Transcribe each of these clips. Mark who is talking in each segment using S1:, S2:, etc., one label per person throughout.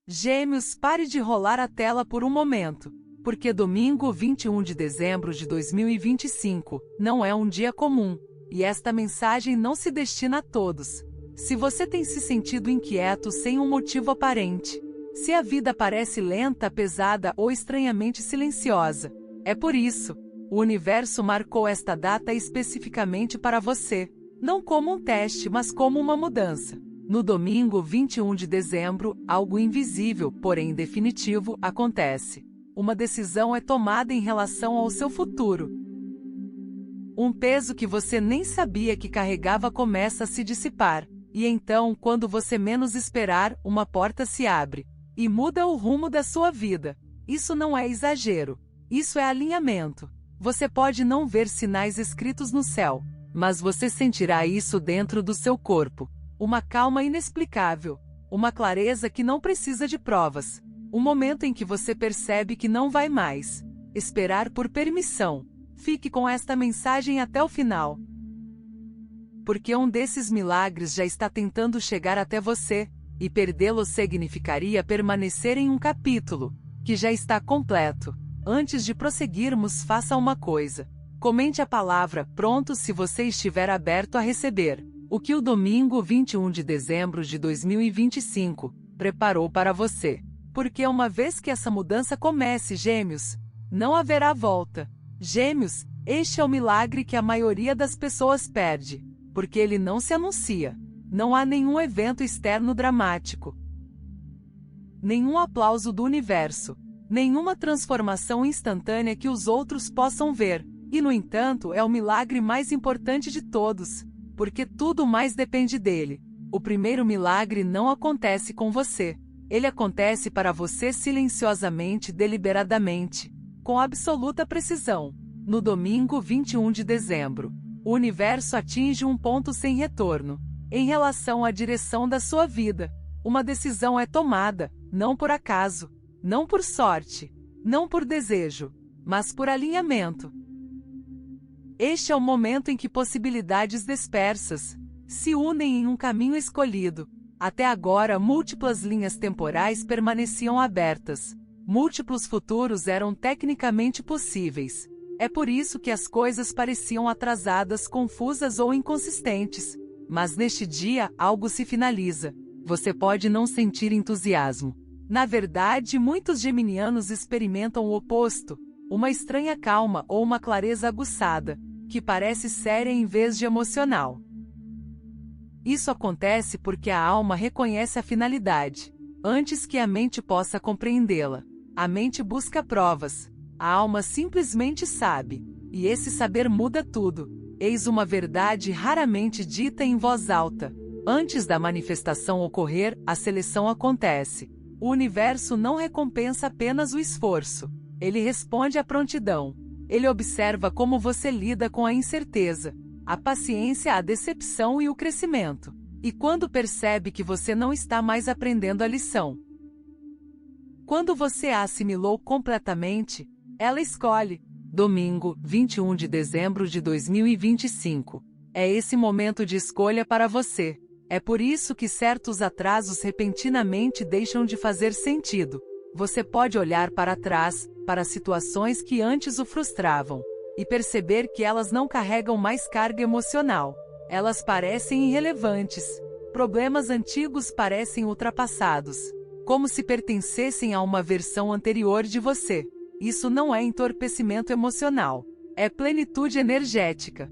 S1: Gêmeos, pare de rolar a tela por um momento, porque domingo 21 de dezembro de 2025 não é um dia comum, e esta mensagem não se destina a todos. Se você tem se sentido inquieto sem um motivo aparente, se a vida parece lenta, pesada ou estranhamente silenciosa, é por isso. O universo marcou esta data especificamente para você, não como um teste, mas como uma mudança. No domingo 21 de dezembro, algo invisível, porém definitivo, acontece. Uma decisão é tomada em relação ao seu futuro. Um peso que você nem sabia que carregava começa a se dissipar, e então, quando você menos esperar, uma porta se abre e muda o rumo da sua vida. Isso não é exagero, isso é alinhamento. Você pode não ver sinais escritos no céu, mas você sentirá isso dentro do seu corpo. Uma calma inexplicável, uma clareza que não precisa de provas. Um momento em que você percebe que não vai mais esperar por permissão. Fique com esta mensagem até o final, porque um desses milagres já está tentando chegar até você, e perdê-lo significaria permanecer em um capítulo que já está completo. Antes de prosseguirmos, faça uma coisa. Comente a palavra "pronto" se você estiver aberto a receber o que o domingo 21 de dezembro de 2025 preparou para você. Porque uma vez que essa mudança comece, Gêmeos, não haverá volta. Gêmeos, este é o milagre que a maioria das pessoas perde, porque ele não se anuncia. Não há nenhum evento externo dramático, nenhum aplauso do universo, nenhuma transformação instantânea que os outros possam ver. E, no entanto, é o milagre mais importante de todos, porque tudo mais depende dele. O primeiro milagre não acontece com você. Ele acontece para você silenciosamente, deliberadamente, com absoluta precisão. No domingo 21 de dezembro, o universo atinge um ponto sem retorno em relação à direção da sua vida. Uma decisão é tomada, não por acaso, não por sorte, não por desejo, mas por alinhamento. Este é o momento em que possibilidades dispersas se unem em um caminho escolhido. Até agora, múltiplas linhas temporais permaneciam abertas. Múltiplos futuros eram tecnicamente possíveis. É por isso que as coisas pareciam atrasadas, confusas ou inconsistentes. Mas neste dia, algo se finaliza. Você pode não sentir entusiasmo. Na verdade, muitos geminianos experimentam o oposto, uma estranha calma ou uma clareza aguçada, que parece séria em vez de emocional. Isso acontece porque a alma reconhece a finalidade, antes que a mente possa compreendê-la. A mente busca provas, a alma simplesmente sabe, e esse saber muda tudo. Eis uma verdade raramente dita em voz alta. Antes da manifestação ocorrer, a seleção acontece. O universo não recompensa apenas o esforço. Ele responde à prontidão. Ele observa como você lida com a incerteza, a paciência, a decepção e o crescimento. E quando percebe que você não está mais aprendendo a lição, quando você a assimilou completamente, ela escolhe. Domingo, 21 de dezembro de 2025. É esse momento de escolha para você. É por isso que certos atrasos repentinamente deixam de fazer sentido. Você pode olhar para trás, para situações que antes o frustravam, e perceber que elas não carregam mais carga emocional. Elas parecem irrelevantes. Problemas antigos parecem ultrapassados, como se pertencessem a uma versão anterior de você. Isso não é entorpecimento emocional, é plenitude energética.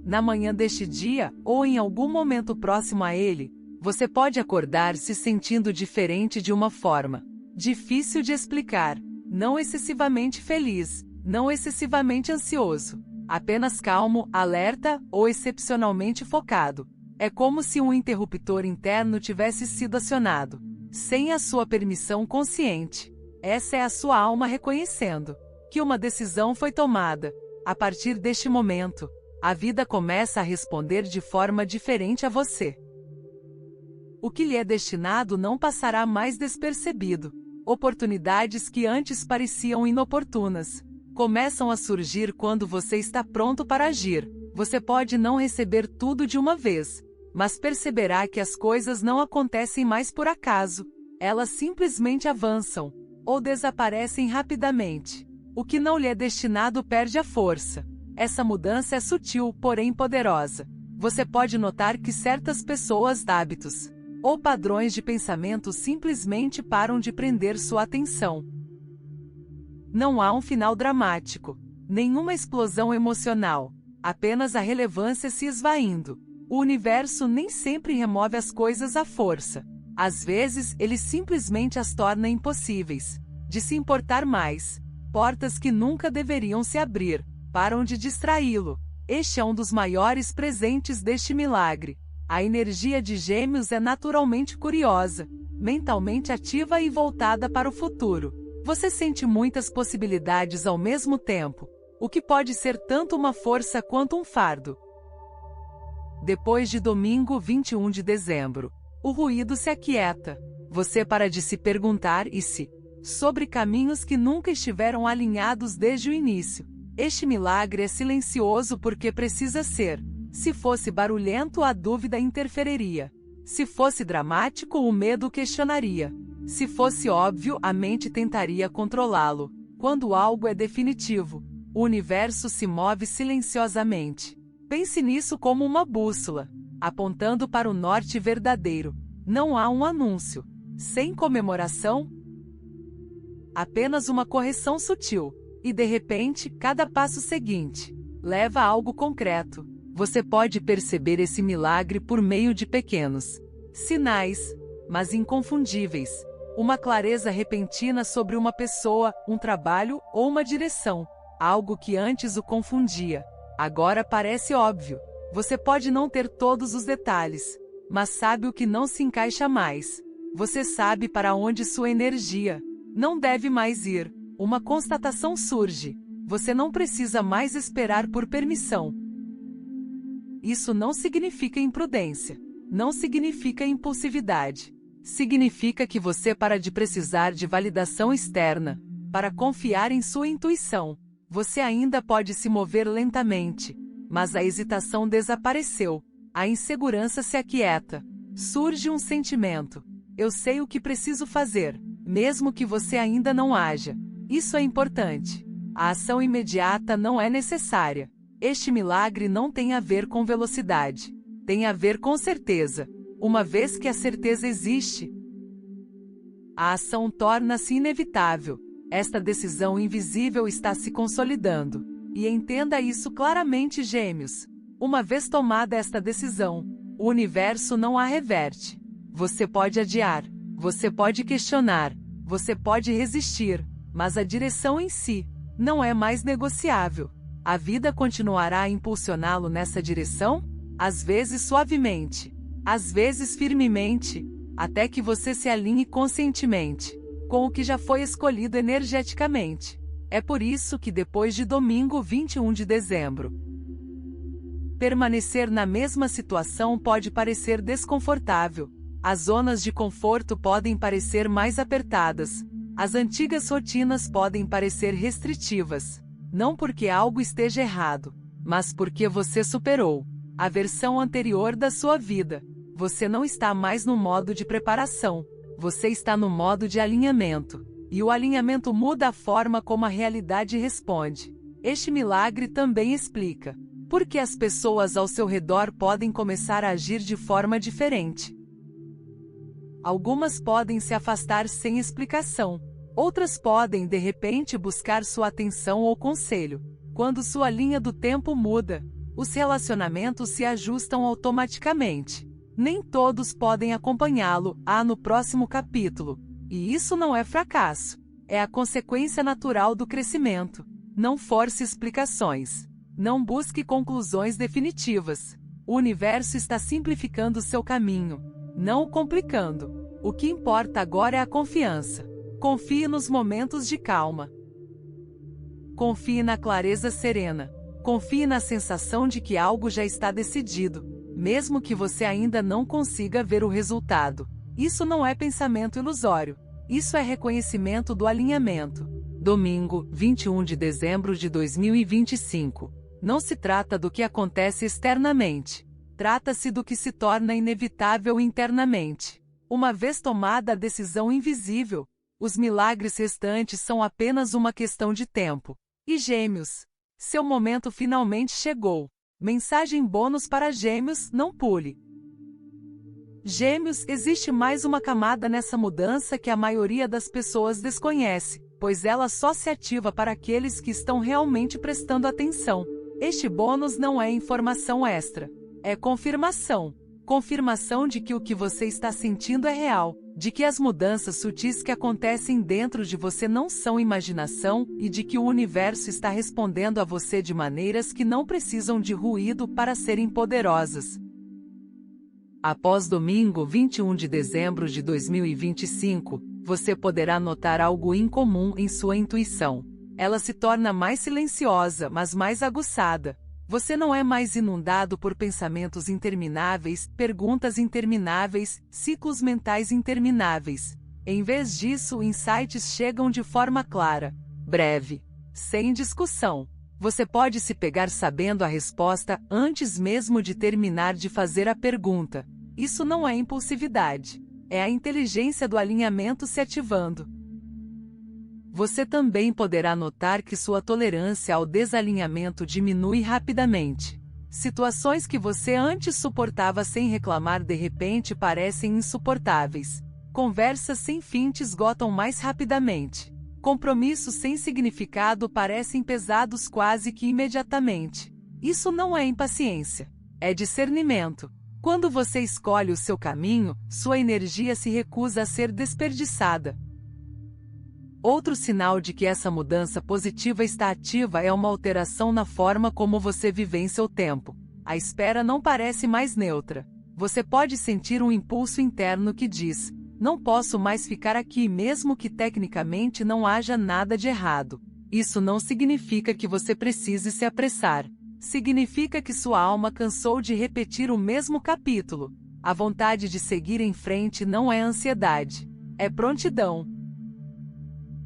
S1: Na manhã deste dia, ou em algum momento próximo a ele, você pode acordar se sentindo diferente de uma forma difícil de explicar, não excessivamente feliz, não excessivamente ansioso, apenas calmo, alerta ou excepcionalmente focado. É como se um interruptor interno tivesse sido acionado, sem a sua permissão consciente. Essa é a sua alma reconhecendo que uma decisão foi tomada. A partir deste momento, a vida começa a responder de forma diferente a você. O que lhe é destinado não passará mais despercebido. Oportunidades que antes pareciam inoportunas começam a surgir quando você está pronto para agir. Você pode não receber tudo de uma vez, mas perceberá que as coisas não acontecem mais por acaso. Elas simplesmente avançam, ou desaparecem rapidamente. O que não lhe é destinado perde a força. Essa mudança é sutil, porém poderosa. Você pode notar que certas pessoas, hábitos ou padrões de pensamento simplesmente param de prender sua atenção. Não há um final dramático, nenhuma explosão emocional, apenas a relevância se esvaindo. O universo nem sempre remove as coisas à força. Às vezes, ele simplesmente as torna impossíveis de se importar mais. Portas que nunca deveriam se abrir, param de distraí-lo. Este é um dos maiores presentes deste milagre. A energia de Gêmeos é naturalmente curiosa, mentalmente ativa e voltada para o futuro. Você sente muitas possibilidades ao mesmo tempo, o que pode ser tanto uma força quanto um fardo. Depois de domingo 21 de dezembro, o ruído se aquieta. Você para de se perguntar e se sobre caminhos que nunca estiveram alinhados desde o início. Este milagre é silencioso porque precisa ser. Se fosse barulhento, a dúvida interferiria. Se fosse dramático, o medo questionaria. Se fosse óbvio, a mente tentaria controlá-lo. Quando algo é definitivo, o universo se move silenciosamente. Pense nisso como uma bússola, apontando para o norte verdadeiro. Não há um anúncio, sem comemoração, apenas uma correção sutil. E de repente, cada passo seguinte leva a algo concreto. Você pode perceber esse milagre por meio de pequenos sinais, mas inconfundíveis. Uma clareza repentina sobre uma pessoa, um trabalho ou uma direção. Algo que antes o confundia, agora parece óbvio. Você pode não ter todos os detalhes, mas sabe o que não se encaixa mais. Você sabe para onde sua energia não deve mais ir. Uma constatação surge. Você não precisa mais esperar por permissão. Isso não significa imprudência. Não significa impulsividade. Significa que você para de precisar de validação externa, para confiar em sua intuição. Você ainda pode se mover lentamente, mas a hesitação desapareceu. A insegurança se aquieta. Surge um sentimento. Eu sei o que preciso fazer, mesmo que você ainda não haja. Isso é importante. A ação imediata não é necessária. Este milagre não tem a ver com velocidade. Tem a ver com certeza. Uma vez que a certeza existe, a ação torna-se inevitável. Esta decisão invisível está se consolidando. E entenda isso claramente, Gêmeos. Uma vez tomada esta decisão, o universo não a reverte. Você pode adiar, você pode questionar, você pode resistir, mas a direção em si não é mais negociável. A vida continuará a impulsioná-lo nessa direção, às vezes suavemente, às vezes firmemente, até que você se alinhe conscientemente com o que já foi escolhido energeticamente. É por isso que depois de domingo 21 de dezembro, permanecer na mesma situação pode parecer desconfortável. As zonas de conforto podem parecer mais apertadas. As antigas rotinas podem parecer restritivas. Não porque algo esteja errado, mas porque você superou a versão anterior da sua vida. Você não está mais no modo de preparação. Você está no modo de alinhamento. E o alinhamento muda a forma como a realidade responde. Este milagre também explica por que as pessoas ao seu redor podem começar a agir de forma diferente. Algumas podem se afastar sem explicação. Outras podem de repente buscar sua atenção ou conselho. Quando sua linha do tempo muda, os relacionamentos se ajustam automaticamente. Nem todos podem acompanhá-lo, no próximo capítulo. E isso não é fracasso. É a consequência natural do crescimento. Não force explicações. Não busque conclusões definitivas. O universo está simplificando seu caminho, não o complicando. O que importa agora é a confiança. Confie nos momentos de calma. Confie na clareza serena. Confie na sensação de que algo já está decidido, mesmo que você ainda não consiga ver o resultado. Isso não é pensamento ilusório. Isso é reconhecimento do alinhamento. Domingo, 21 de dezembro de 2025. Não se trata do que acontece externamente. Trata-se do que se torna inevitável internamente. Uma vez tomada a decisão invisível, os milagres restantes são apenas uma questão de tempo. E Gêmeos, seu momento finalmente chegou. Mensagem bônus para Gêmeos: não pule. Gêmeos, existe mais uma camada nessa mudança que a maioria das pessoas desconhece, pois ela só se ativa para aqueles que estão realmente prestando atenção. Este bônus não é informação extra, é confirmação. Confirmação de que o que você está sentindo é real, de que as mudanças sutis que acontecem dentro de você não são imaginação e de que o universo está respondendo a você de maneiras que não precisam de ruído para serem poderosas. Após domingo 21 de dezembro de 2025, você poderá notar algo incomum em sua intuição. Ela se torna mais silenciosa, mas mais aguçada. Você não é mais inundado por pensamentos intermináveis, perguntas intermináveis, ciclos mentais intermináveis. Em vez disso, insights chegam de forma clara, breve, sem discussão. Você pode se pegar sabendo a resposta antes mesmo de terminar de fazer a pergunta. Isso não é impulsividade. É a inteligência do alinhamento se ativando. Você também poderá notar que sua tolerância ao desalinhamento diminui rapidamente. Situações que você antes suportava sem reclamar de repente parecem insuportáveis. Conversas sem fim te esgotam mais rapidamente. Compromissos sem significado parecem pesados quase que imediatamente. Isso não é impaciência. É discernimento. Quando você escolhe o seu caminho, sua energia se recusa a ser desperdiçada. Outro sinal de que essa mudança positiva está ativa é uma alteração na forma como você vivencia o tempo. A espera não parece mais neutra. Você pode sentir um impulso interno que diz: não posso mais ficar aqui mesmo que tecnicamente não haja nada de errado. Isso não significa que você precise se apressar. Significa que sua alma cansou de repetir o mesmo capítulo. A vontade de seguir em frente não é ansiedade. É prontidão.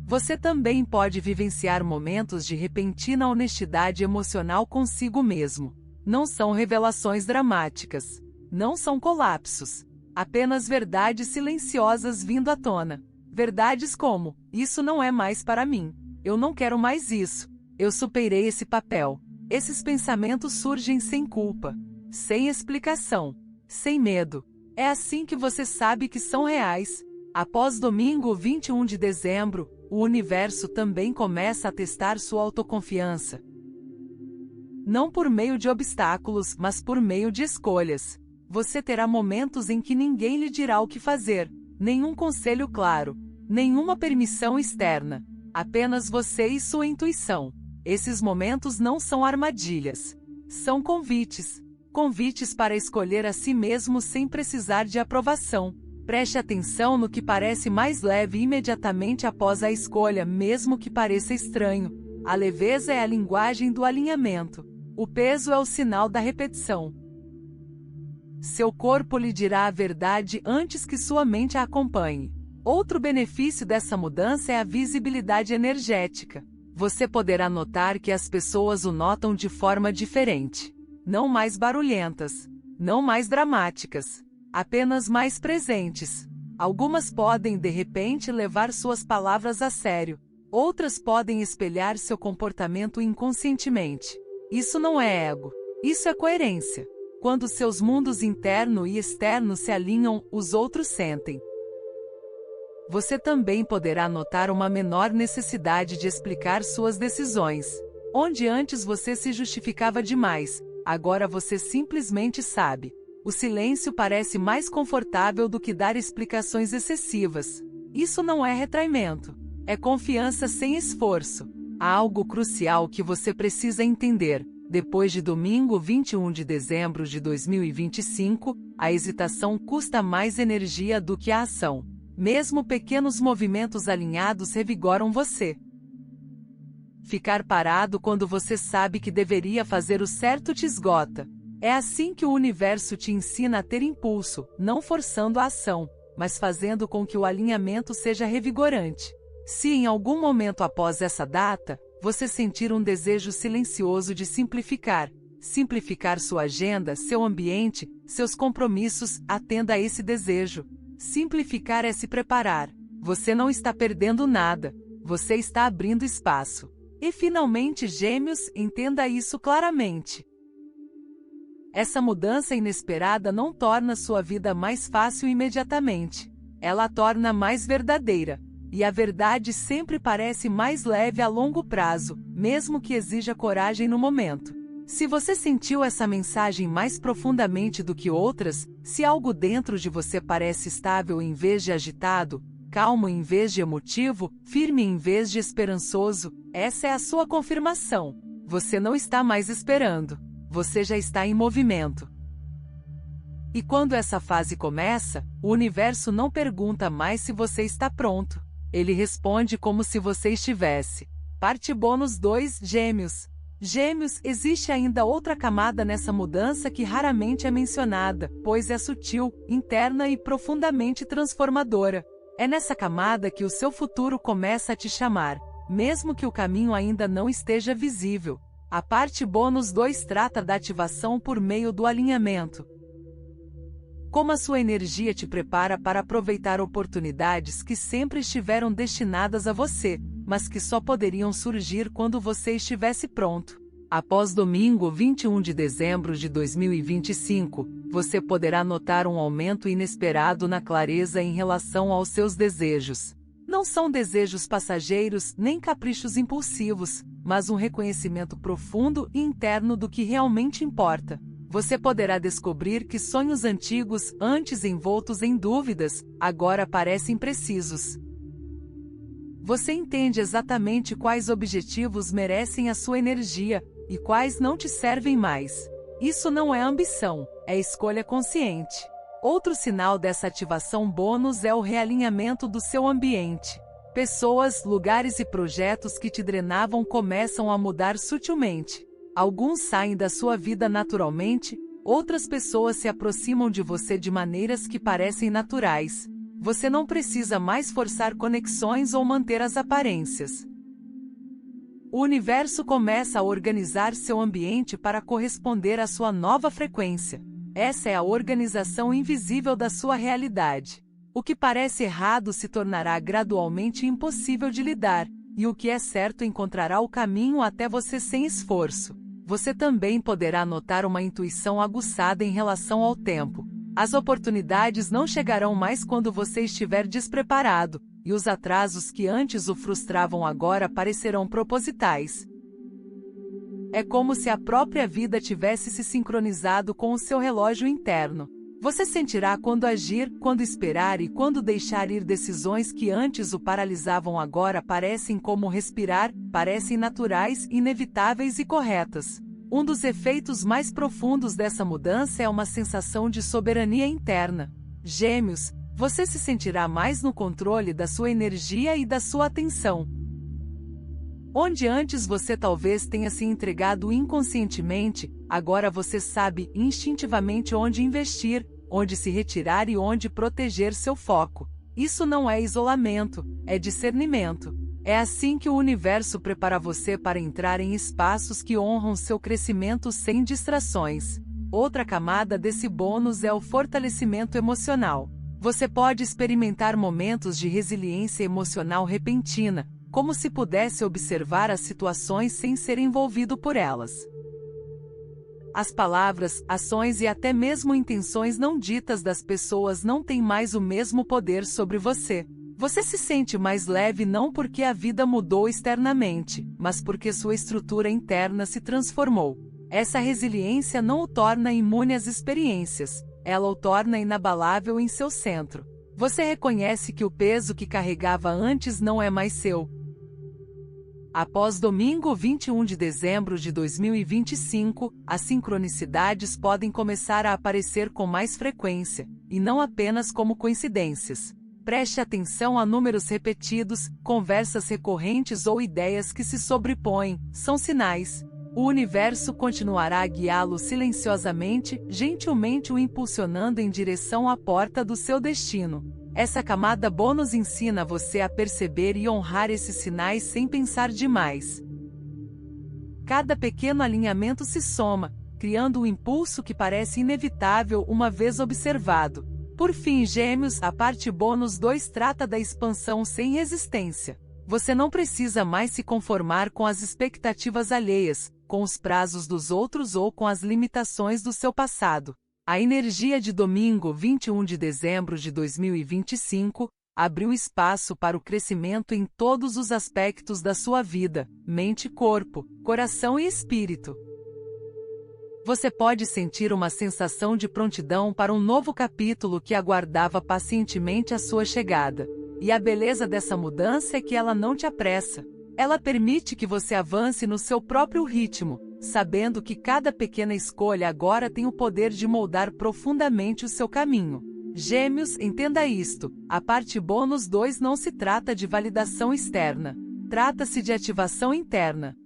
S1: Você também pode vivenciar momentos de repentina honestidade emocional consigo mesmo. Não são revelações dramáticas. Não são colapsos. Apenas verdades silenciosas vindo à tona. Verdades como: isso não é mais para mim. Eu não quero mais isso. Eu superei esse papel. Esses pensamentos surgem sem culpa, sem explicação, sem medo. É assim que você sabe que são reais. Após domingo 21 de dezembro, o universo também começa a testar sua autoconfiança. Não por meio de obstáculos, mas por meio de escolhas. Você terá momentos em que ninguém lhe dirá o que fazer, nenhum conselho claro, nenhuma permissão externa, apenas você e sua intuição. Esses momentos não são armadilhas. São convites. Convites para escolher a si mesmo sem precisar de aprovação. Preste atenção no que parece mais leve imediatamente após a escolha, mesmo que pareça estranho. A leveza é a linguagem do alinhamento. O peso é o sinal da repetição. Seu corpo lhe dirá a verdade antes que sua mente a acompanhe. Outro benefício dessa mudança é a visibilidade energética. Você poderá notar que as pessoas o notam de forma diferente. Não mais barulhentas. Não mais dramáticas. Apenas mais presentes. Algumas podem de repente levar suas palavras a sério. Outras podem espelhar seu comportamento inconscientemente. Isso não é ego. Isso é coerência. Quando seus mundos interno e externo se alinham, os outros sentem. Você também poderá notar uma menor necessidade de explicar suas decisões. Onde antes você se justificava demais, agora você simplesmente sabe. O silêncio parece mais confortável do que dar explicações excessivas. Isso não é retraimento. É confiança sem esforço. Há algo crucial que você precisa entender. Depois de domingo 21 de dezembro de 2025, a hesitação custa mais energia do que a ação. Mesmo pequenos movimentos alinhados revigoram você. Ficar parado quando você sabe que deveria fazer o certo te esgota. É assim que o universo te ensina a ter impulso, não forçando a ação, mas fazendo com que o alinhamento seja revigorante. Se em algum momento após essa data, você sentir um desejo silencioso de simplificar sua agenda, seu ambiente, seus compromissos, atenda a esse desejo. Simplificar é se preparar. Você não está perdendo nada, você está abrindo espaço. E finalmente, Gêmeos, entenda isso claramente. Essa mudança inesperada não torna sua vida mais fácil imediatamente. Ela a torna mais verdadeira. E a verdade sempre parece mais leve a longo prazo, mesmo que exija coragem no momento. Se você sentiu essa mensagem mais profundamente do que outras, se algo dentro de você parece estável em vez de agitado, calmo em vez de emotivo, firme em vez de esperançoso, essa é a sua confirmação. Você não está mais esperando. Você já está em movimento. E quando essa fase começa, o universo não pergunta mais se você está pronto. Ele responde como se você estivesse. Parte bônus 2, Gêmeos. Gêmeos, existe ainda outra camada nessa mudança que raramente é mencionada, pois é sutil, interna e profundamente transformadora. É nessa camada que o seu futuro começa a te chamar, mesmo que o caminho ainda não esteja visível. A parte bônus 2 trata da ativação por meio do alinhamento. Como a sua energia te prepara para aproveitar oportunidades que sempre estiveram destinadas a você, mas que só poderiam surgir quando você estivesse pronto. Após domingo 21 de dezembro de 2025, você poderá notar um aumento inesperado na clareza em relação aos seus desejos. Não são desejos passageiros nem caprichos impulsivos, mas um reconhecimento profundo e interno do que realmente importa. Você poderá descobrir que sonhos antigos, antes envoltos em dúvidas, agora parecem precisos. Você entende exatamente quais objetivos merecem a sua energia e quais não te servem mais. Isso não é ambição, é escolha consciente. Outro sinal dessa ativação bônus é o realinhamento do seu ambiente. Pessoas, lugares e projetos que te drenavam começam a mudar sutilmente. Alguns saem da sua vida naturalmente, outras pessoas se aproximam de você de maneiras que parecem naturais. Você não precisa mais forçar conexões ou manter as aparências. O universo começa a organizar seu ambiente para corresponder à sua nova frequência. Essa é a organização invisível da sua realidade. O que parece errado se tornará gradualmente impossível de lidar, e o que é certo encontrará o caminho até você sem esforço. Você também poderá notar uma intuição aguçada em relação ao tempo. As oportunidades não chegarão mais quando você estiver despreparado, e os atrasos que antes o frustravam agora parecerão propositais. É como se a própria vida tivesse se sincronizado com o seu relógio interno. Você sentirá quando agir, quando esperar e quando deixar ir. Decisões que antes o paralisavam agora parecem como respirar, parecem naturais, inevitáveis e corretas. Um dos efeitos mais profundos dessa mudança é uma sensação de soberania interna. Gêmeos, você se sentirá mais no controle da sua energia e da sua atenção. Onde antes você talvez tenha se entregado inconscientemente, agora você sabe instintivamente onde investir, onde se retirar e onde proteger seu foco. Isso não é isolamento, é discernimento. É assim que o universo prepara você para entrar em espaços que honram seu crescimento sem distrações. Outra camada desse bônus é o fortalecimento emocional. Você pode experimentar momentos de resiliência emocional repentina, como se pudesse observar as situações sem ser envolvido por elas. As palavras, ações e até mesmo intenções não ditas das pessoas não têm mais o mesmo poder sobre você. Você se sente mais leve não porque a vida mudou externamente, mas porque sua estrutura interna se transformou. Essa resiliência não o torna imune às experiências, ela o torna inabalável em seu centro. Você reconhece que o peso que carregava antes não é mais seu. Após domingo 21 de dezembro de 2025, as sincronicidades podem começar a aparecer com mais frequência, e não apenas como coincidências. Preste atenção a números repetidos, conversas recorrentes ou ideias que se sobrepõem, são sinais. O universo continuará a guiá-lo silenciosamente, gentilmente o impulsionando em direção à porta do seu destino. Essa camada bônus ensina você a perceber e honrar esses sinais sem pensar demais. Cada pequeno alinhamento se soma, criando um impulso que parece inevitável uma vez observado. Por fim, Gêmeos, a parte bônus 2 trata da expansão sem resistência. Você não precisa mais se conformar com as expectativas alheias, com os prazos dos outros ou com as limitações do seu passado. A energia de domingo 21 de dezembro de 2025 abriu espaço para o crescimento em todos os aspectos da sua vida, mente, corpo, coração e espírito. Você pode sentir uma sensação de prontidão para um novo capítulo que aguardava pacientemente a sua chegada. E a beleza dessa mudança é que ela não te apressa. Ela permite que você avance no seu próprio ritmo, sabendo que cada pequena escolha agora tem o poder de moldar profundamente o seu caminho. Gêmeos, entenda isto: a parte bônus 2 não se trata de validação externa. Trata-se de ativação interna.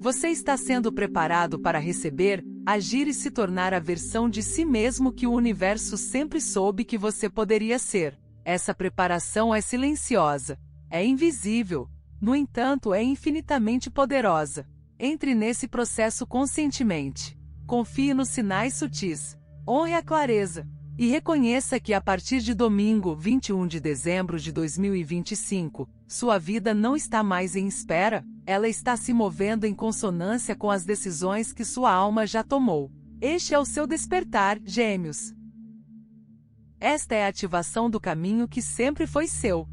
S1: Você está sendo preparado para receber, agir e se tornar a versão de si mesmo que o universo sempre soube que você poderia ser. Essa preparação é silenciosa, é invisível, no entanto é infinitamente poderosa. Entre nesse processo conscientemente. Confie nos sinais sutis, honre a clareza, e reconheça que a partir de domingo 21 de dezembro de 2025, sua vida não está mais em espera, ela está se movendo em consonância com as decisões que sua alma já tomou. Este é o seu despertar, Gêmeos. Esta é a ativação do caminho que sempre foi seu.